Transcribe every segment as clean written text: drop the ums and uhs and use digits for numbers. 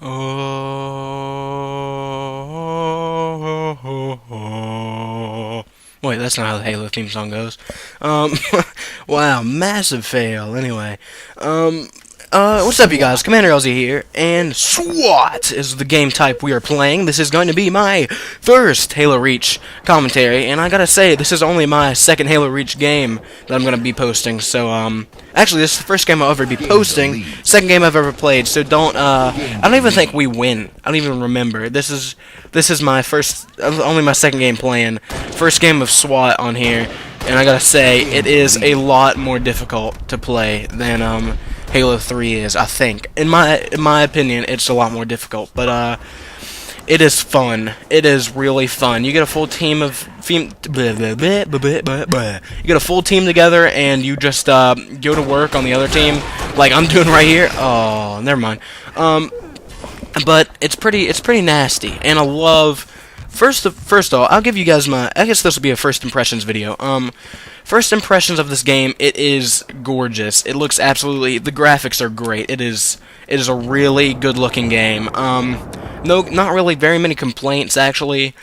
Oh. Wait, that's not how the Halo theme song goes. Um, wow, massive fail. Anyway, what's up, you guys? Commander LZ here, and SWAT is the game type we are playing. This is going to be my first Halo Reach commentary, and I gotta say, this is only my second Halo Reach game that I'm gonna be posting. So, actually, this is the first game I'll ever be posting, second game I've ever played. So I don't even think we win. I don't even remember. This is my first, only my second game playing, first game of SWAT on here, and I gotta say, it is a lot more difficult to play than Halo 3 is, I think. In my opinion, it's a lot more difficult, but it is fun. It is really fun. You get a full team of you get a full team together, and you just go to work on the other team, like I'm doing right here. Oh, never mind. But it's pretty nasty, and I love. First of all, I'll give you guys my. I guess this will be a first impressions video. First impressions of this game. It is gorgeous. It looks absolutely. The graphics are great. It is a really good looking game. No, not really very many complaints actually.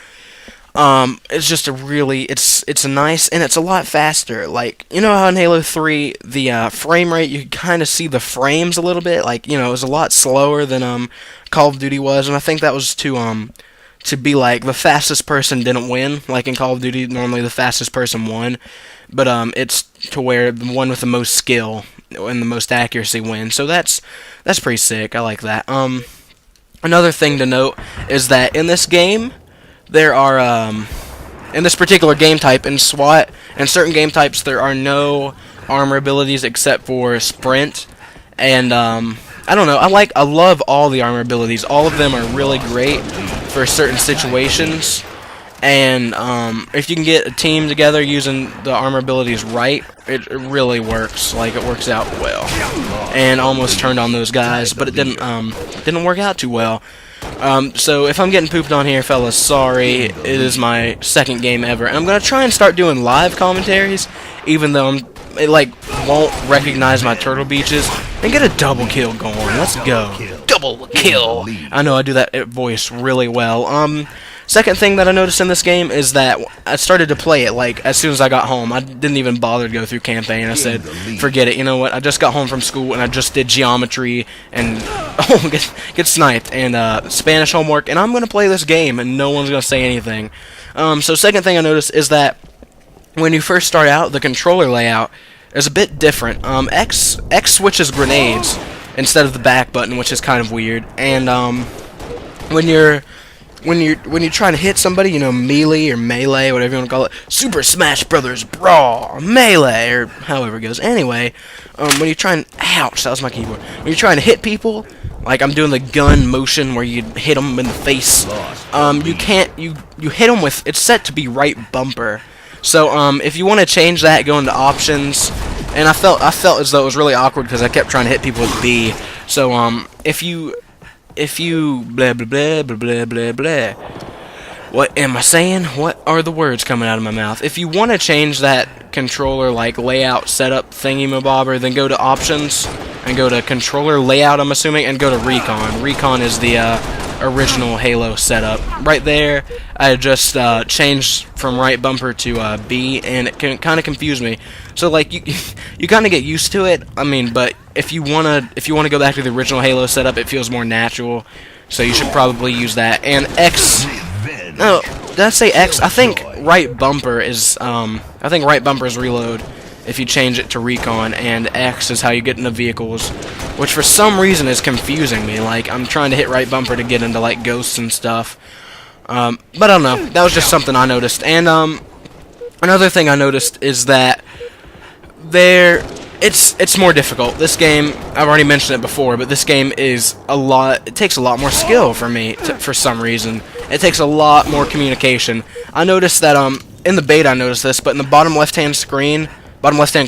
It's just a really. It's nice, and it's a lot faster. Like, you know how in Halo 3 the frame rate, you kind of see the frames a little bit. Like, you know, it was a lot slower than Call of Duty was, and I think that was to be like the fastest person didn't win. Like in Call of Duty, normally the fastest person won, but it's to where the one with the most skill and the most accuracy wins. So that's pretty sick. I like that. Another thing to note is that in this game, there are in this particular game type in SWAT and certain game types, there are no armor abilities except for sprint, and I don't know. I love all the armor abilities. All of them are really great for certain situations, and if you can get a team together using the armor abilities right, it really works. Like, it works out well. And almost turned on those guys, but it didn't work out too well. So if I'm getting pooped on here, fellas, sorry. It is my second game ever, and I'm gonna try and start doing live commentaries, even though it won't recognize my Turtle Beaches, and get a double kill going. Let's go. Double kill. I know I do that voice really well. Second thing that I noticed in this game is that I started to play it like as soon as I got home. I didn't even bother to go through campaign. I said, forget it. You know what? I just got home from school and I just did geometry and get sniped and Spanish homework, and I'm gonna play this game and no one's gonna say anything. So second thing I noticed is that when you first start out, the controller layout is a bit different. X switches grenades instead of the back button, which is kind of weird. And when you're trying to hit somebody, you know, melee or melee, whatever you want to call it, Super Smash Brothers Brawl, melee, or however it goes. Anyway, when you're trying, ouch, that was my keyboard. When you're trying to hit people, like I'm doing the gun motion where you hit them in the face, you can't, you hit them with, it's set to be right bumper. So if you want to change that, go into options. And I felt as though it was really awkward because I kept trying to hit people with B. So if you blah blah blah blah blah blah blah. What am I saying? What are the words coming out of my mouth? If you want to change that controller layout setup thingy-mabobber, then go to options and go to controller layout, I'm assuming, and go to recon. Recon is the original Halo setup. Right there, I just changed from right bumper to B, and it kind of confused me. So like you kind of get used to it. I mean, but if you wanna go back to the original Halo setup, it feels more natural. So you should probably use that. And X. No, did I say X? I think right bumper is reload if you change it to recon, and X is how you get into vehicles, which for some reason is confusing me. Like, I'm trying to hit right bumper to get into like ghosts and stuff. But I don't know. That was just something I noticed. And another thing I noticed is that it's more difficult. This game, I've already mentioned it before, but this game is it takes a lot more skill for me for some reason. It takes a lot more communication. I noticed that in the beta I noticed this, but in the bottom left-hand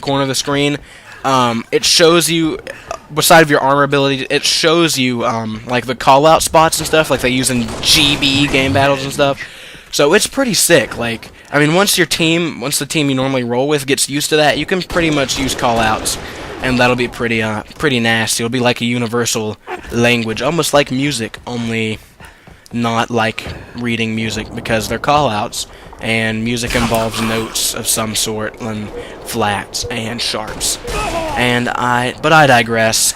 corner of the screen, it shows you, beside of your armor ability, it shows you like the call-out spots and stuff, like they use in GB game battles and stuff. So it's pretty sick. Like, I mean, once the team you normally roll with gets used to that, you can pretty much use call-outs and that'll be pretty nasty. It'll be like a universal language, almost like music, only not like reading music, because they're callouts, and music involves notes of some sort, and flats and sharps. But I digress.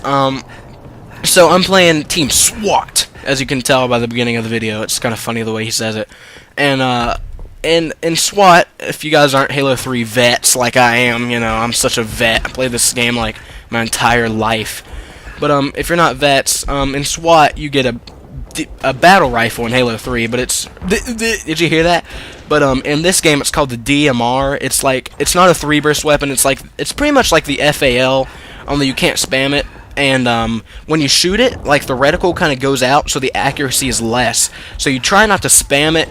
So I'm playing Team SWAT, as you can tell by the beginning of the video. It's kind of funny the way he says it. And in SWAT, if you guys aren't Halo 3 vets like I am, you know, I'm such a vet. I played this game like my entire life. But if you're not vets, in SWAT you get a battle rifle in Halo 3, but it's did you hear that? But in this game it's called the DMR. It's like, it's not a 3-burst weapon. It's pretty much like the FAL, only you can't spam it. And when you shoot it, like, the reticle kind of goes out, so the accuracy is less. So you try not to spam it.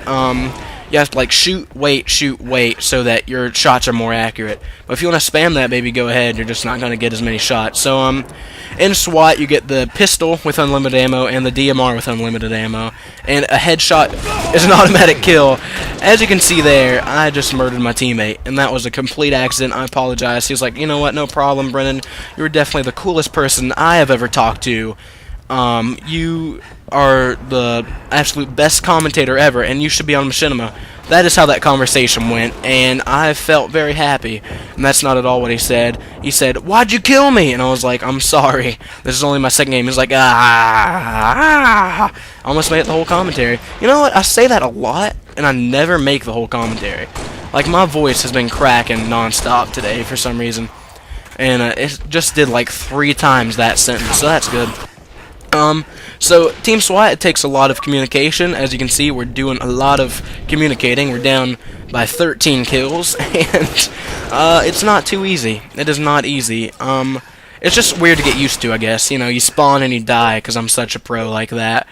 You have to, like, shoot, wait, so that your shots are more accurate. But if you want to spam that, baby, go ahead. You're just not going to get as many shots. So in SWAT, you get the pistol with unlimited ammo and the DMR with unlimited ammo. And a headshot is an automatic kill. As you can see there, I just murdered my teammate, and that was a complete accident. I apologize. He was like, you know what, no problem, Brennan. You were definitely the coolest person I have ever talked to. You are the absolute best commentator ever, and you should be on Machinima. That is how that conversation went, and I felt very happy. And that's not at all what he said. He said, "Why'd you kill me?" And I was like, "I'm sorry. This is only my second game." He's like, I almost made it the whole commentary. You know what? I say that a lot, and I never make the whole commentary. Like, my voice has been cracking non-stop today for some reason. And it just did like 3 times that sentence, so that's good. So Team SWAT, it takes a lot of communication. As you can see, we're doing a lot of communicating. We're down by 13 kills, and it's not too easy. It is not easy. It's just weird to get used to, I guess. You know, you spawn and you die, because I'm such a pro like that.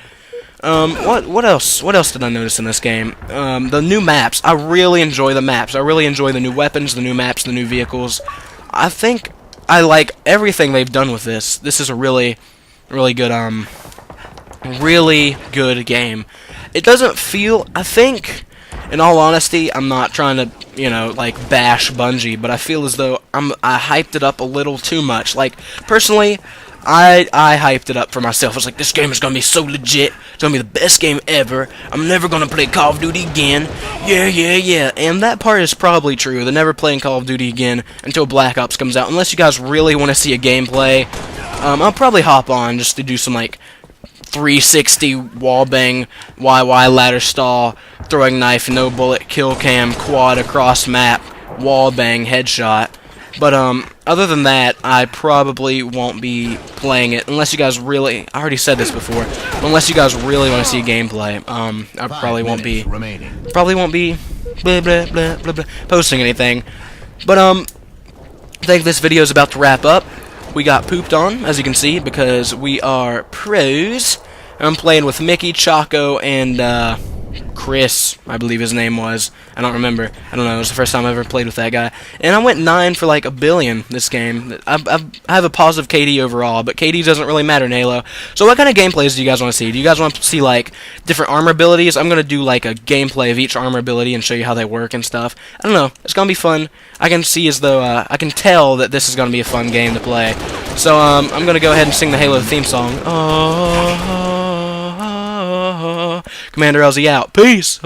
What else? What else did I notice in this game? The new maps. I really enjoy the maps. I really enjoy the new weapons, the new maps, the new vehicles. I think I like everything they've done with this. This is a really good, really good game. It doesn't feel, I think, in all honesty, I'm not trying to, you know, like, bash Bungie, but I feel as though I hyped it up a little too much. Like, personally, I hyped it up for myself. I was like, this game is gonna be so legit. It's gonna be the best game ever. I'm never gonna play Call of Duty again. Yeah. And that part is probably true. They're never playing Call of Duty again until Black Ops comes out. Unless you guys really want to see a gameplay, I'll probably hop on just to do some, like, 360 wallbang, YY ladder stall, throwing knife, no bullet, kill cam, quad across map, wallbang, headshot. But other than that, I probably won't be playing it unless you guys really, I already said this before, but unless you guys really want to see gameplay. I probably won't be blah, blah, blah, blah, blah, posting anything. But I think this video is about to wrap up. We got pooped on, as you can see, because we are pros. I'm playing with Mickey, Choco, and Chris, I believe his name was. I don't remember. I don't know. It was the first time I ever played with that guy. And I went 9 for like 1 billion this game. I have a positive KD overall, but KD doesn't really matter in Halo. So what kind of gameplays do you guys want to see? Do you guys want to see, like, different armor abilities? I'm going to do, like, a gameplay of each armor ability and show you how they work and stuff. I don't know. It's going to be fun. I can see as though, I can tell that this is going to be a fun game to play. So, I'm going to go ahead and sing the Halo theme song. Commander LZ out. Peace.